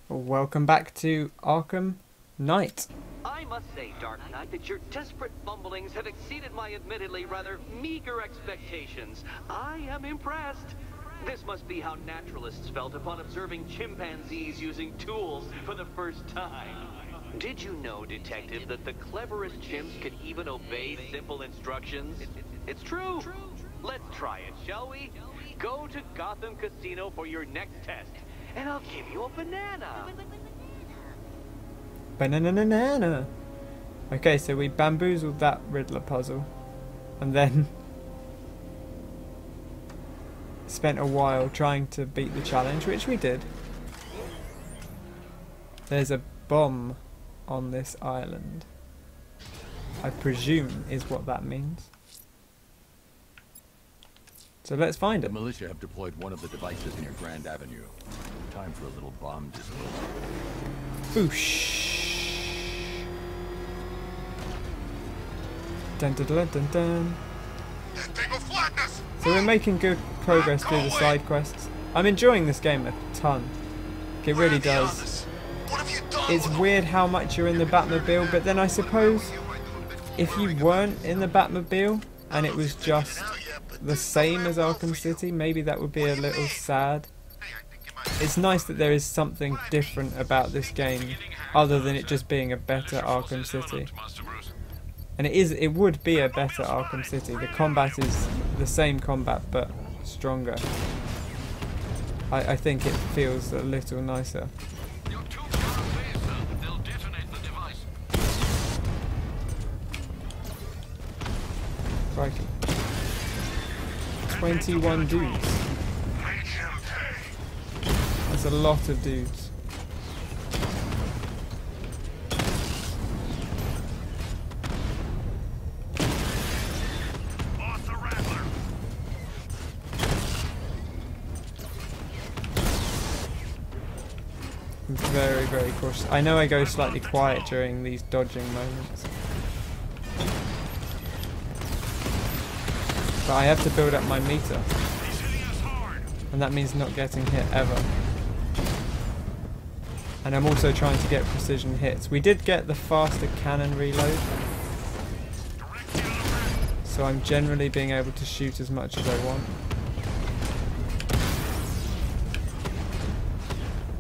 Welcome back to Arkham Knight. I must say, Dark Knight, that your desperate fumblings have exceeded my admittedly rather meager expectations. I am impressed. This must be how naturalists felt upon observing chimpanzees using tools for the first time. Did you know, Detective, that the cleverest chimps can even obey simple instructions? It's true. Let's try it, shall we? Go to Gotham Casino for your next test, and I'll give you a banana. Banana. Okay, so we bamboozled that Riddler puzzle, and then spent a while trying to beat the challenge, which we did. There's a bomb on this island, I presume is what that means. So let's find it. The militia have deployed one of the devices near Grand Avenue. Time for a little bomb disposal. Boosh. Dun dun dun dun dun. So we're making good progress through the side quests. I'm enjoying this game a ton. It really does. It's weird how much you're in the Batmobile, but then I suppose if you weren't in the Batmobile and it was just the same as Arkham City, maybe that would be a little sad. It's nice that there is something different about this game other than it just being a better Arkham City. And it would be a better Arkham City. The combat is the same combat but stronger. I think it feels a little nicer. Crikey. 21 dudes. That's a lot of dudes. I'm very, very cautious. I know I go slightly quiet during these dodging moments, but I have to build up my meter, and that means not getting hit ever. And I'm also trying to get precision hits. We did get the faster cannon reload, so I'm generally being able to shoot as much as I want.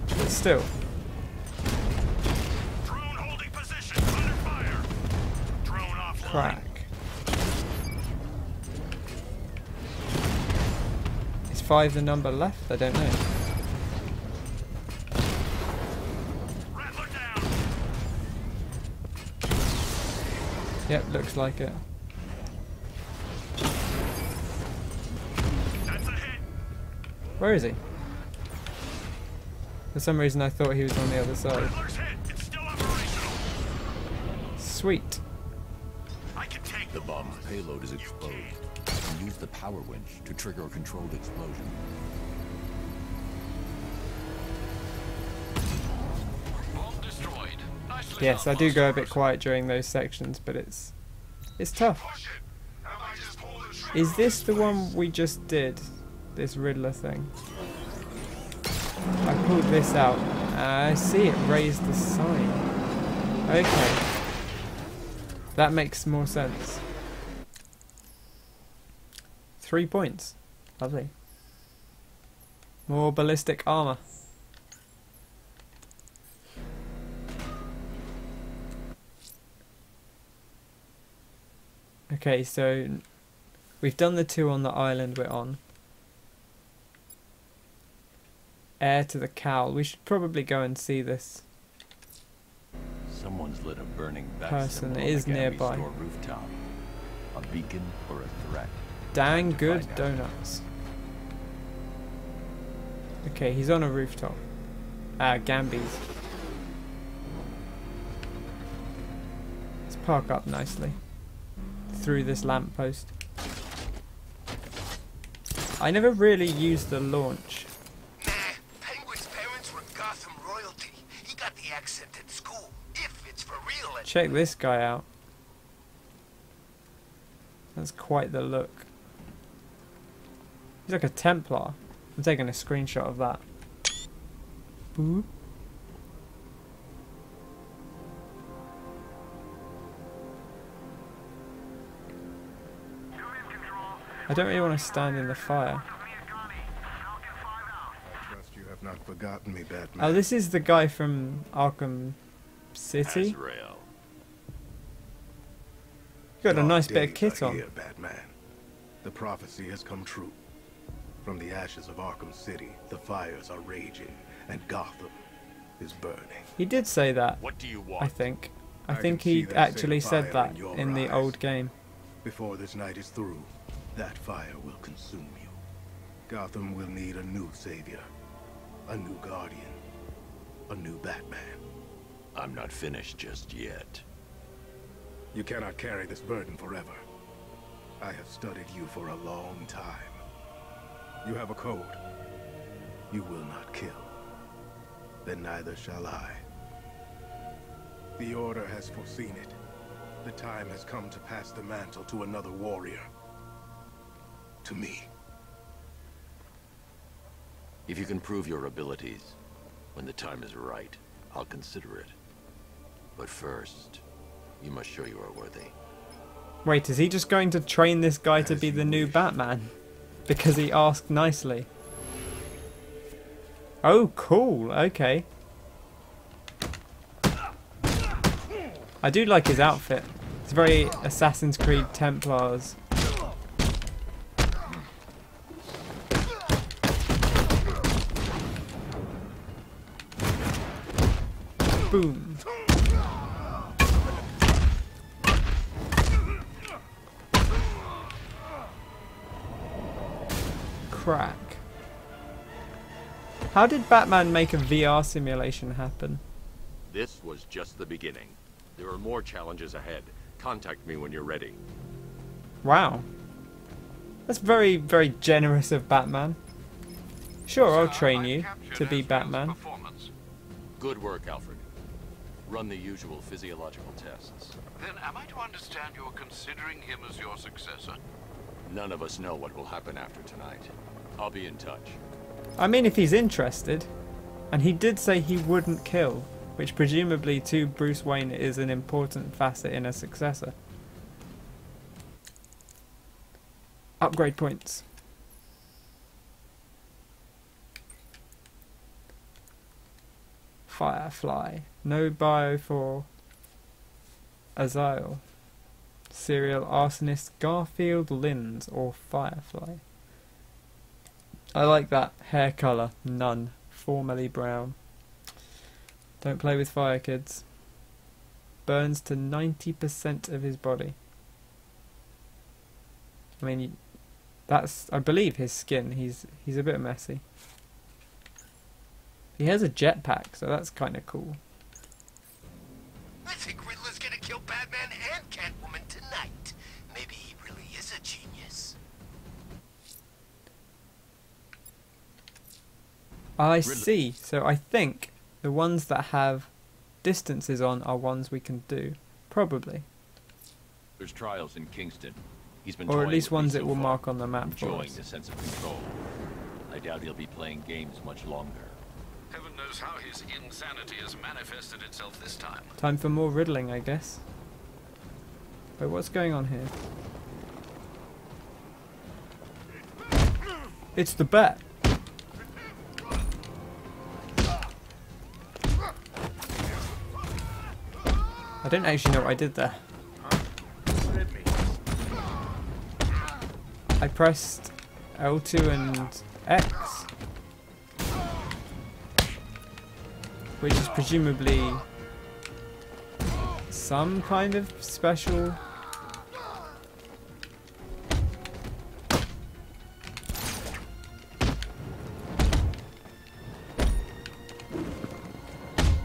But still. Crack. Is 5 the number left? I don't know. Yep, looks like it. Where is he? For some reason I thought he was on the other side. Sweet. The bomb's payload is exposed. Use the power winch to trigger a controlled explosion. Bomb destroyed. Yes, I do go a bit quiet during those sections, but it's tough. Is this the one we just did? This Riddler thing? I pulled this out. I see it raised the sign. Okay. That makes more sense. 3 points. Lovely. More ballistic armor. Okay, so we've done the 2 on the island we're on. Heir to the cowl. We should probably go and see this Someone's lit a burning bat person. symbol It on is the Gambie nearby. store rooftop. A beacon or a threat? Dang good Find out. donuts. Okay, he's on a rooftop. Gambies. Let's park up nicely. Through this lamppost. I never really used the launch. Nah, Penguin's parents were Gotham royalty. He got the accent at school. If it's for real. Check this guy out. That's quite the look. He's like a Templar. I'm taking a screenshot of that. Boop. I don't really want to stand in the fire. I trust you have not forgotten me, Batman. Oh, this is the guy from Arkham City. Azrael. Got a nice Dark bit of days kit are on. here, Batman. The prophecy has come true. From the ashes of Arkham City, the fires are raging, and Gotham is burning. He did say that, What do you want? I think. I I think can see he that actually same said fire that in your in the eyes. old game. Before this night is through, that fire will consume you. Gotham will need a new savior, a new guardian, a new Batman. I'm not finished just yet. You cannot carry this burden forever. I have studied you for a long time. You have a code. You will not kill. Then neither shall I. The Order has foreseen it. The time has come to pass the mantle to another warrior. To me. If you can prove your abilities, when the time is right, I'll consider it. But first, you must show you are worthy. Wait, is he just going to train this guy to As be you the new wish. Batman? Because he asked nicely. Oh, cool. Okay. I do like his outfit. It's very Assassin's Creed Templars. Boom. Crack. How did Batman make a VR simulation happen? This was just the beginning. There are more challenges ahead. Contact me when you're ready. Wow. That's very, very generous of Batman. Sure, I'll train you to be Batman. Good work, Alfred. Run the usual physiological tests. Then am I to understand you're considering him as your successor? None of us know what will happen after tonight. I'll be in touch. I mean, if he's interested. And he did say he wouldn't kill, which presumably to Bruce Wayne is an important facet in a successor. Upgrade points. Firefly. No bio for Azrael. Serial arsonist Garfield Lynns or Firefly. I like that hair colour. None. Formerly brown. Don't play with fire, kids. Burns to 90% of his body. I mean, that's, I believe, his skin. He's a bit messy. He has a jetpack, so that's kind of cool. I think Riddler's gonna kill Batman and Catwoman tonight. Maybe he really is a genius. I see. So I think the ones that have distances on are ones we can do. Probably. There's trials in Kingston. He's been Or at toying least with me ones so it will far, mark on the map for enjoying us. the sense of control. I doubt he'll be playing games much longer. Heaven knows how his insanity has manifested itself this time. Time for more riddling, I guess. Wait, what's going on here? It's the bat. I don't actually know what I did there. I pressed L2 and X, which is presumably some kind of special.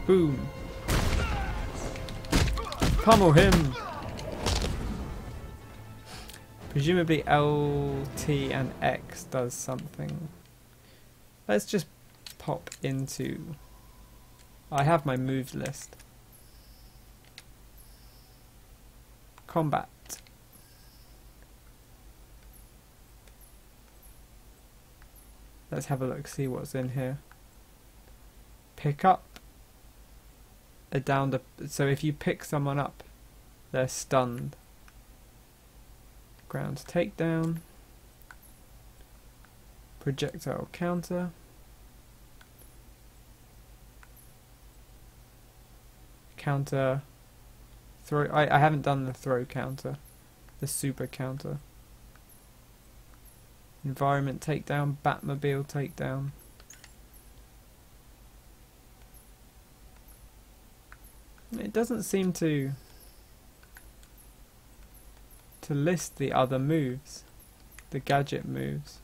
Boom. Pummel him. Presumably LT and X does something. Let's just pop into... I have my moves list. Combat. Let's have a look, see what's in here. Pick up. A down to, so if you pick someone up, they're stunned. Ground takedown. Projectile counter. Counter. Throw. I haven't done the throw counter. The super counter. Environment takedown. Batmobile takedown. It doesn't seem to list the other moves. The gadget moves.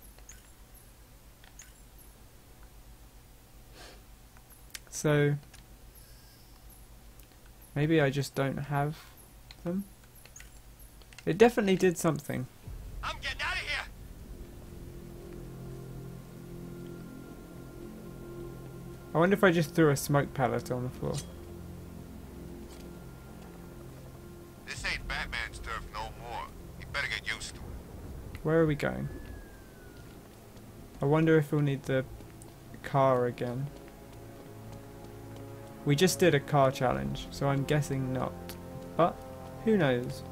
So maybe I just don't have them. It definitely did something. I'm getting out of here. I wonder if I just threw a smoke pellet on the floor. This ain't Batman's turf no more. You better get used to it. Where are we going? I wonder if we'll need the car again. We just did a car challenge, so I'm guessing not. But who knows?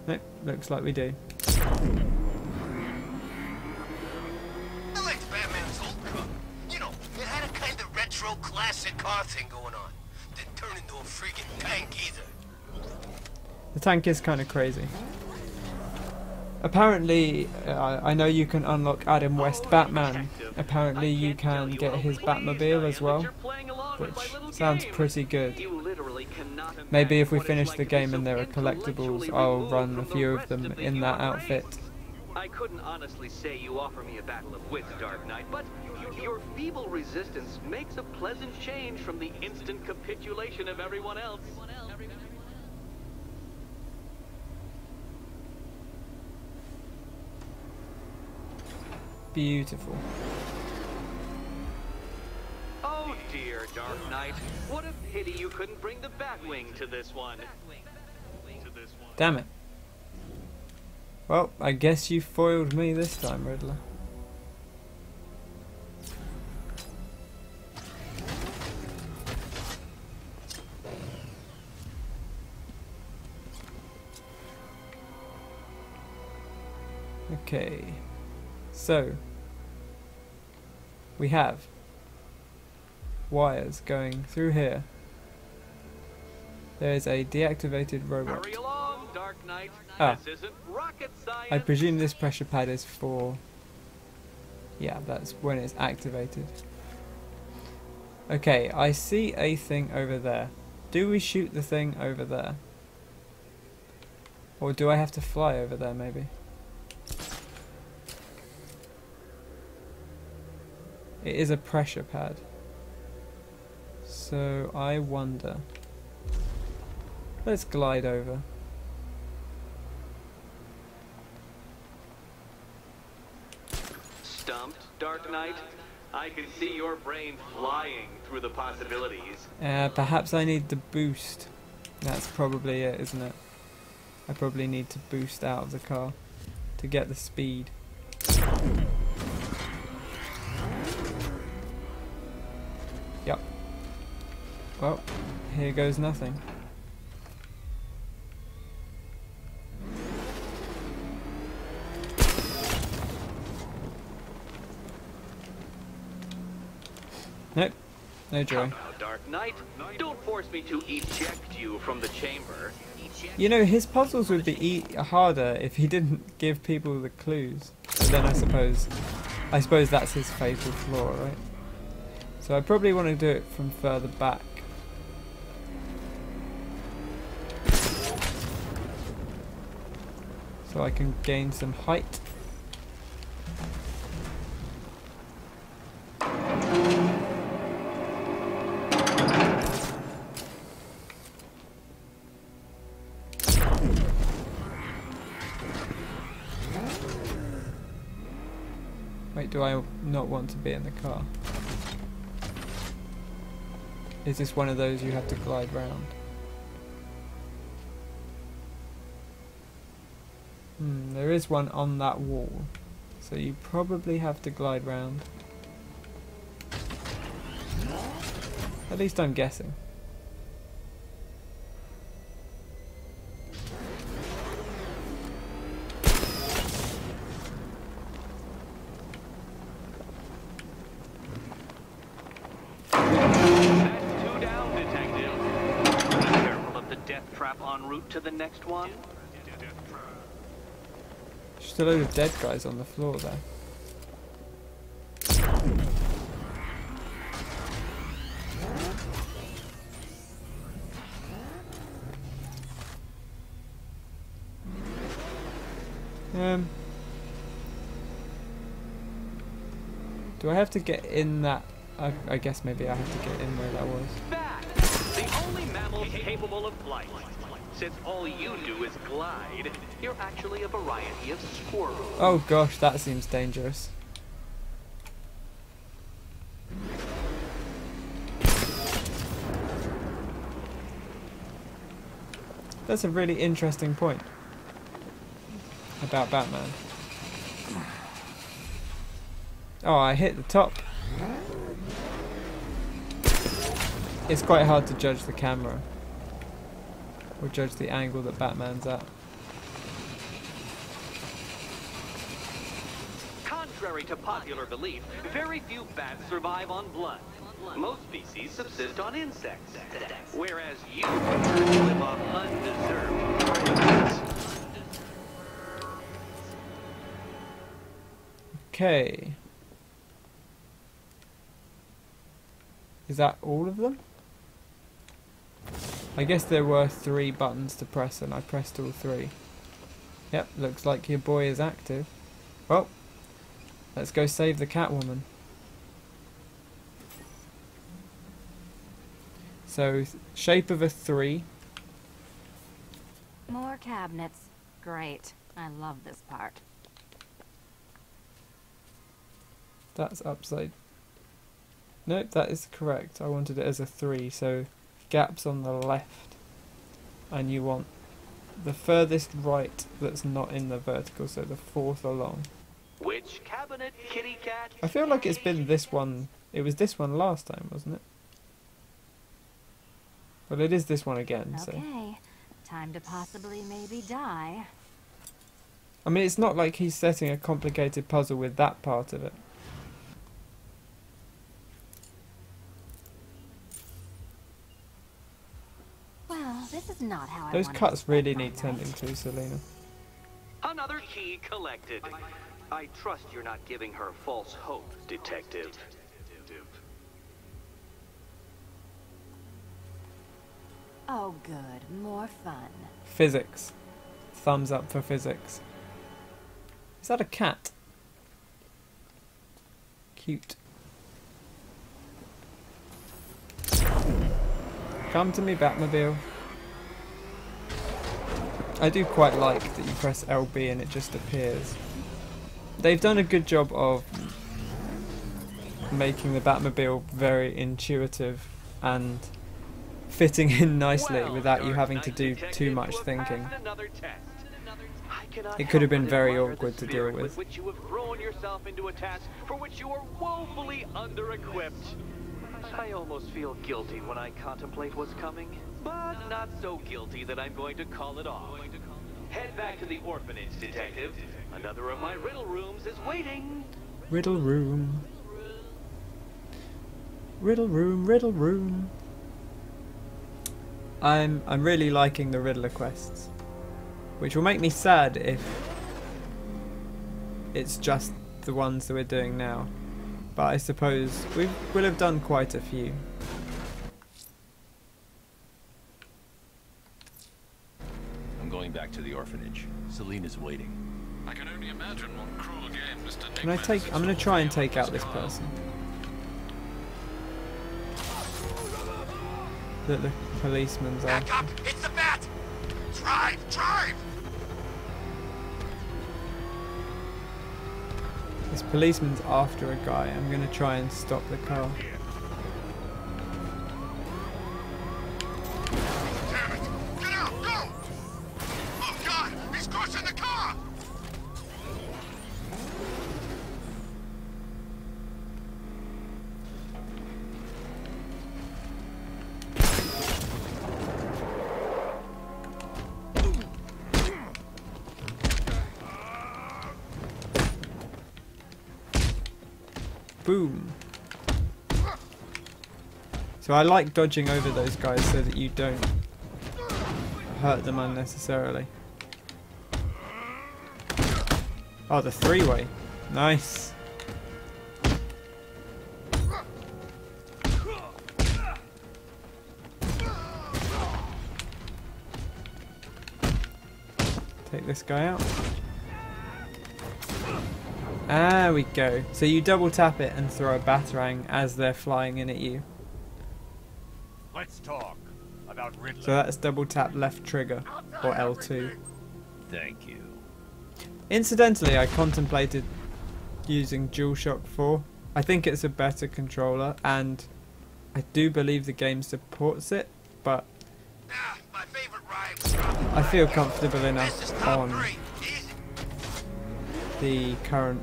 Nope, looks like we do. I liked Batman's old car. You know, it had a kind of retro classic car thing going on. Didn't turn into a freaking tank either. The tank is kind of crazy. Apparently, I know you can unlock Adam West Batman. Apparently you can get his Batmobile as well, which sounds pretty good. Maybe if we finish the game and there are collectibles, I'll run a few of them in that outfit. I couldn't honestly say you offer me a battle of wits, Dark Knight, but your feeble resistance makes a pleasant change from the instant capitulation of everyone else. Beautiful. Oh dear, Dark Knight. What a pity you couldn't bring the Batwing to this one. Damn it. Well, I guess you foiled me this time, Riddler. Okay. So, we have wires going through here. There is a deactivated robot. Hurry along, Dark Knight. Ah. This isn't rocket science. I presume this pressure pad is for... Yeah, that's when it's activated. Okay, I see a thing over there. Do we shoot the thing over there? Or do I have to fly over there, maybe? It is a pressure pad. So I wonder. Let's glide over. Stumped, Dark Knight? I can see your brain flying through the possibilities. Perhaps I need the boost. That's probably it, isn't it? I probably need to boost out of the car to get the speed. Yep. Well, here goes nothing. Nope, no joy. Now, Dark Knight, don't force me to eject you from the chamber. You know, his puzzles would be harder if he didn't give people the clues. But then I suppose that's his fatal flaw, right? So I probably want to do it from further back. So I can gain some height. Wait, do I not want to be in the car? Is this one of those you have to glide round? There is one on that wall, so you probably have to glide round. At least I'm guessing. trap en route to the next one? Just a load of dead guys on the floor there. Do I have to get in that? I guess maybe I have to get in where that was. Bat, the only mammal capable of flight. Since all you do is glide, you're actually a variety of squirrel. Oh gosh, that seems dangerous. That's a really interesting point about Batman. Oh, I hit the top. It's quite hard to judge the camera, or judge the angle that Batman's at. Contrary to popular belief, very few bats survive on blood. Most species subsist on insects, whereas you live off undeserved praise. Okay. Is that all of them? I guess there were 3 buttons to press and I pressed all 3. Yep, looks like your boy is active. Well, let's go save the Catwoman. So, shape of a 3. More cabinets. Great. I love this part. That's upside. Nope, that is correct. I wanted it as a 3, so gaps on the left. And you want the furthest right that's not in the vertical, so the 4th along. Which cabinet, kitty cat? I feel like it's been this one. It was this one last time, wasn't it? Well, it is this one again, so. Okay. Time to possibly maybe die. I mean, it's not like he's setting a complicated puzzle with that part of it. Well, this is not how Those I wanted cuts to really spend my need tending night. to, Selena. Another key collected. I trust you're not giving her false hope, detective. Oh, good. More fun. Physics. Thumbs up for physics. Is that a cat? Cute. Come to me, Batmobile. I do quite like that you press LB and it just appears. They've done a good job of making the Batmobile very intuitive and fitting in nicely without you having to do too much thinking. It could have been very awkward to deal with. Which you have thrown yourself into a task for which you are woefully under-equipped. I almost feel guilty when I contemplate what's coming, but not so guilty that I'm going to call it off. Head back to the orphanage, detective. Another of my riddle rooms is waiting. Riddle room. Riddle room, riddle room. I'm really liking the Riddler quests, which will make me sad if it's just the ones that we're doing now. But I suppose we'll have done quite a few. I'm going back to the orphanage. Selena's waiting. I can only imagine what cruel game Mr. Can I take? I'm gonna try and take out this person. That the policeman's Back after. up! It's the bat! Drive! Drive! This policeman's after a guy. I'm gonna try and stop the car. Damn it! Get out! Go! Oh God! He's crossing the car! Boom. So I like dodging over those guys so that you don't hurt them unnecessarily. Oh, the three-way. Nice. Take this guy out. There we go. So you double tap it and throw a batarang as they're flying in at you. Let's talk about Riddler. So that's double tap left trigger, or L2. Thank you. Incidentally, I contemplated using DualShock 4. I think it's a better controller, and I do believe the game supports it, but my favorite ride. I feel comfortable enough on the current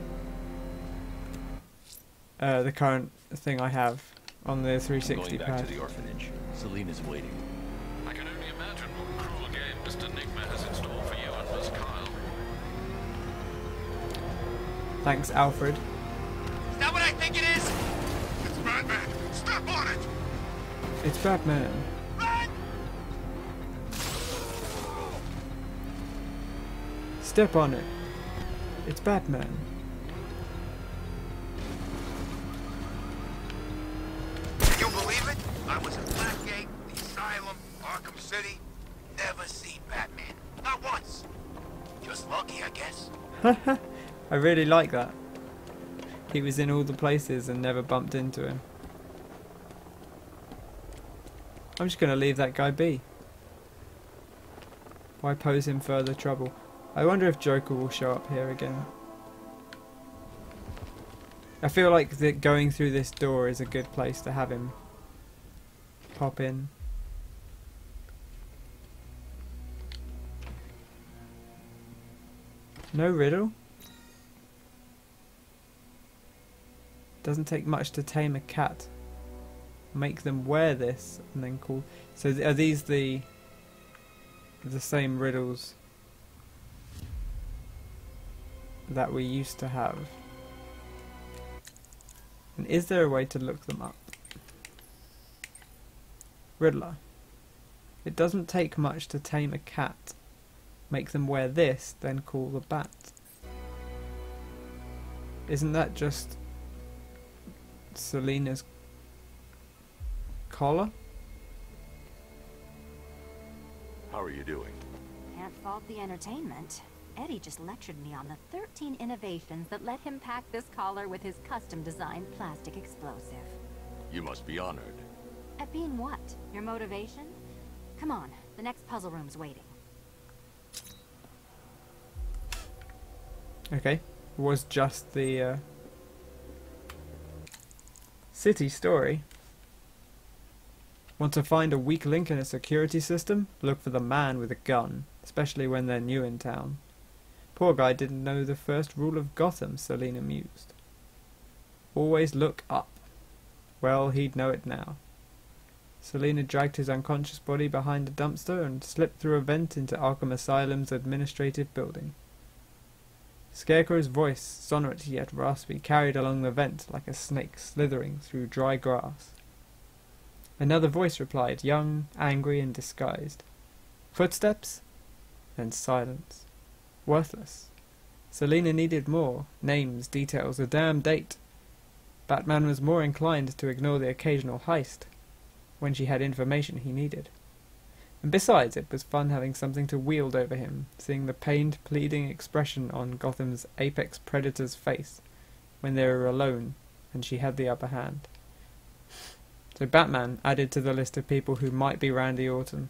thing I have on the 360 Going back pad. to the orphanage. Selena's waiting. I can only imagine what cruel game Mr. Nigma has in store for you and Miss Kyle. Thanks, Alfred. Is that what I think it is? It's Batman. Step on it. It's Batman. Run! Step on it. It's Batman. Can you believe it? I was at Blackgate, the Asylum, Arkham City. Never seen Batman. Not once. Just lucky, I guess. I really like that. He was in all the places and never bumped into him. I'm just going to leave that guy be. Why pose him further trouble? I wonder if Joker will show up here again. I feel like that going through this door is a good place to have him pop in. No riddle? Doesn't take much to tame a cat. Make them wear this and then call. So are these the same riddles that we used to have? And is there a way to look them up? Riddler. It doesn't take much to tame a cat. Make them wear this, then call the bat. Isn't that just Selena's collar? How are you doing? Can't fault the entertainment. Eddie just lectured me on the 13 innovations that let him pack this collar with his custom-designed plastic explosive. You must be honored. At being what? Your motivation? Come on, the next puzzle room's waiting. Okay, was just the city story. Want to find a weak link in a security system? Look for the man with a gun, especially when they're new in town. Poor guy didn't know the first rule of Gotham, Selena mused. Always look up. Well, he'd know it now. Selena dragged his unconscious body behind a dumpster and slipped through a vent into Arkham Asylum's administrative building. Scarecrow's voice, sonorous yet raspy, carried along the vent like a snake slithering through dry grass. Another voice replied, young, angry, and disguised. Footsteps? Then silence. Worthless. Selena needed more. Names, details, a damn date. Batman was more inclined to ignore the occasional heist when she had information he needed. And besides, it was fun having something to wield over him, seeing the pained, pleading expression on Gotham's apex predator's face when they were alone and she had the upper hand. So Batman added to the list of people who might be Randy Orton.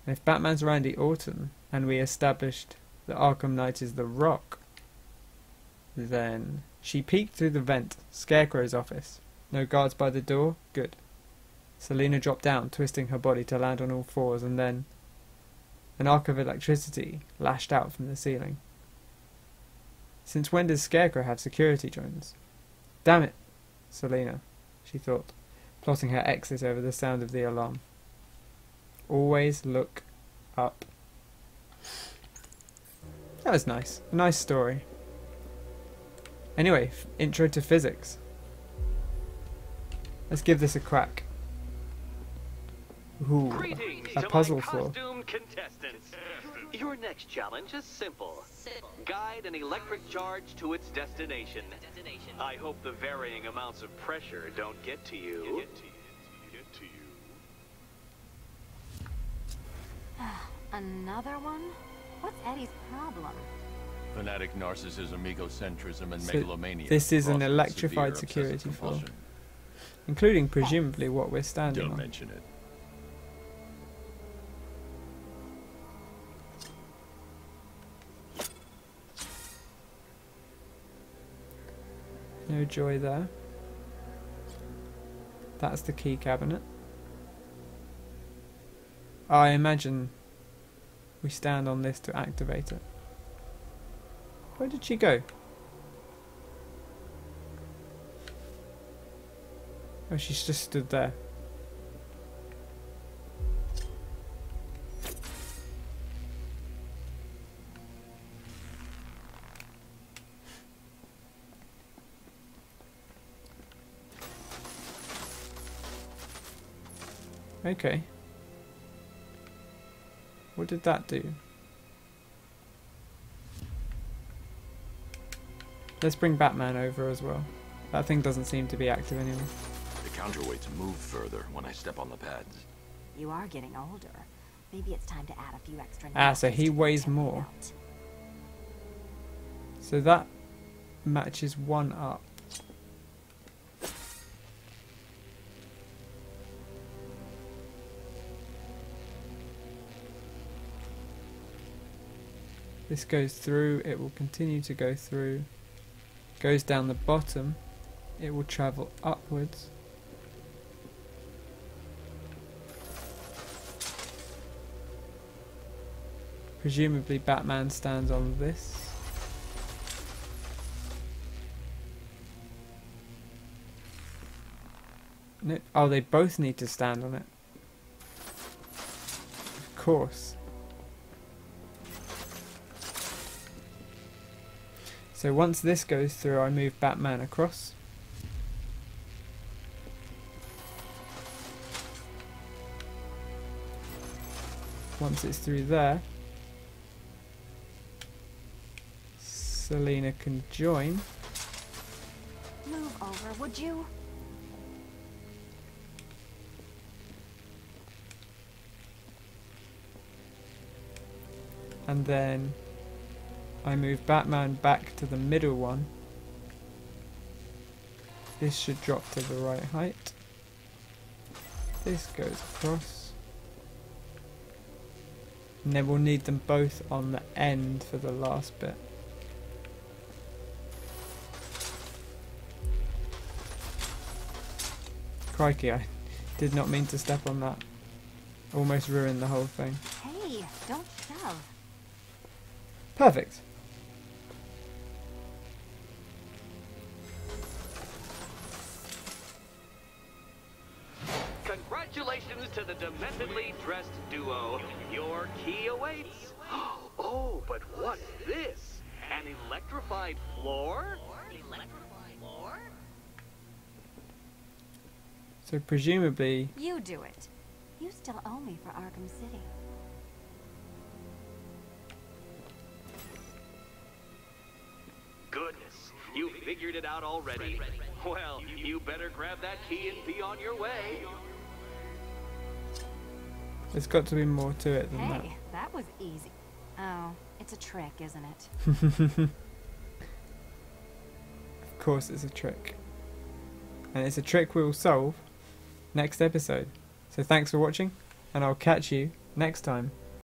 And if Batman's Randy Orton, and we established that Arkham Knight is the Rock, then she peeked through the vent, Scarecrow's office. No guards by the door? Good. Selena dropped down, twisting her body to land on all fours, and then an arc of electricity lashed out from the ceiling. Since when does Scarecrow have security drones? Damn it, Selena, she thought, plotting her exit over the sound of the alarm. Always look up. That was nice. A nice story. Anyway, intro to physics. Let's give this a crack. Ooh, Greetings a to puzzle my floor. costumed contestants. Your next challenge is simple. Guide an electric charge to its destination. I hope the varying amounts of pressure don't get to you. Another one? What's Eddie's problem? Fanatic narcissism, egocentrism, and So megalomania. this is an crossed with electrified severe security obsessive floor, compulsion. including presumably what we're standing Don't on. mention it. No joy there. That's the key cabinet. I imagine we stand on this to activate it. Where did she go? Oh, she's just stood there. Okay. What did that do? Let's bring Batman over as well. That thing doesn't seem to be active anymore. The counterweights move further when I step on the pads. You are getting older. Maybe it's time to add a few extra Ah, so notches he to your weighs tempo more. belt. So that matches one up. This goes through, it will continue to go through. Goes down the bottom, it will travel upwards. Presumably Batman stands on this. No, oh, they both need to stand on it. Of course. So once this goes through, I move Batman across. Once it's through there, Selena can join. Move over, would you? And then I move Batman back to the middle one. This should drop to the right height. This goes across. And then we'll need them both on the end for the last bit. Crikey, I did not mean to step on that. Almost ruined the whole thing. Hey, don't shove. Perfect. Congratulations to the dementedly dressed duo. Your key awaits. Oh, but what's this? An electrified floor? So presumably, You do it. You still owe me for Arkham City. Goodness, you figured it out already. Well, you better grab that key and be on your way. there's got to be more to it than that. Hey, that was easy. Oh, it's a trick, isn't it? Of course it's a trick. And it's a trick we'll solve next episode. So thanks for watching, and I'll catch you next time.